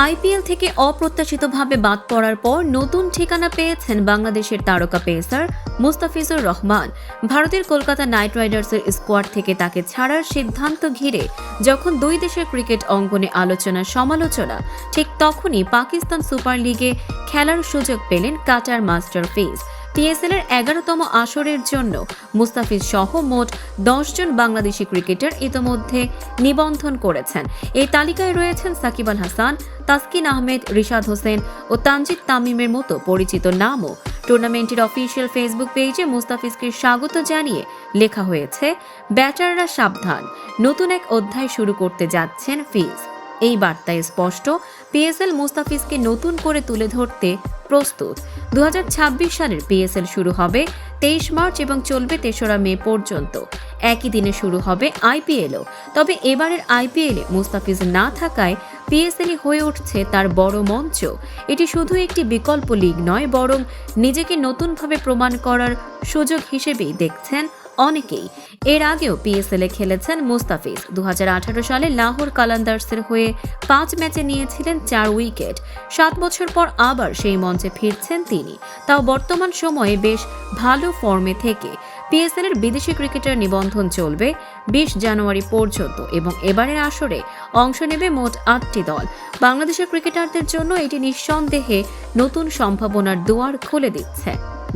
IPL থেকে অপ্রত্যাশিতভাবে বাদ পড়ার পর নতুন ঠিকানা পেয়েছেন বাংলাদেশের তারকা পেসার মুস্তাফিজুর রহমান। ভারতের কলকাতা নাইট রাইডার্সের স্কোয়াড থেকে তাকে ছাড়ার সিদ্ধান্ত ঘিরে যখন দুই দেশের ক্রিকেট অঙ্গনে আলোচনা সমালোচনা, ঠিক তখনই পাকিস্তান সুপার লিগে খেলার সুযোগ পেলেন কাটার মাস্টারফিজ। পিএসএল এর 11তম আসরের জন্য মুস্তাফিজ সহ মোট 10 জন বাংলাদেশি ক্রিকেটার ইতোমধ্যে নিবন্ধন করেছেন। এই তালিকায় রয়েছেন সাকিব আল হাসান, তাসকিন আহমেদ, রিশাদ হোসেন ও তানজিদ তামিমের মতো পরিচিত নামও। টুর্নামেন্টের অফিসিয়াল ফেসবুক পেজে মুস্তাফিজকে স্বাগত জানিয়ে লেখা হয়েছে, ব্যাটাররা সাবধান, নতুন এক অধ্যায় শুরু করতে যাচ্ছেন ফিজ। এই বার্তায় স্পষ্ট, পিএসএল মুস্তাফিজকে নতুন করে তুলে ধরতে প্রস্তুত। 2026 সালের পিএসএল শুরু হবে 23 মার্চ এবং চলবে 3রা মে পর্যন্ত। একই দিনে শুরু হবে আইপিএলও। তবে এবারের আইপিএলে মুস্তাফিজ না থাকায় পিএসএলই হয়ে উঠছে তার বড় মঞ্চ। এটি শুধু একটি বিকল্প লিগ নয়, বরং নিজেকে নতুনভাবে প্রমাণ করার সুযোগ হিসেবেই দেখছেন অনেকেই। এর আগেও পিএসএলে খেলেছেন মুস্তাফিজ। 2018 সালে লাহোর কালান্দার্সের হয়ে 5 ম্যাচে নিয়েছিলেন 4 উইকেট। 7 বছর পর আবার সেই মঞ্চে ফিরছেন তিনি, তাও বর্তমান সময়ে বেশ ভালো ফর্মে থেকে। পিএসএল এর বিদেশি ক্রিকেটার নিবন্ধন চলবে 20 জানুয়ারি পর্যন্ত এবং এবারের আসরে অংশ নেবে মোট 8টি দল। বাংলাদেশের ক্রিকেটারদের জন্য এটি নিঃসন্দেহে নতুন সম্ভাবনার দুয়ার খুলে দিচ্ছে।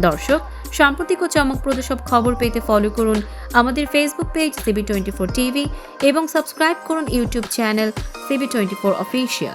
দর্শক, সাম্প্রতিক ও চমকপ্রদ সব খবর পেতে ফলো করুন আমাদের ফেসবুক পেজ CB24 টিভি এবং সাবস্ক্রাইব করুন ইউটিউব চ্যানেল CB24 অফিসিয়াল।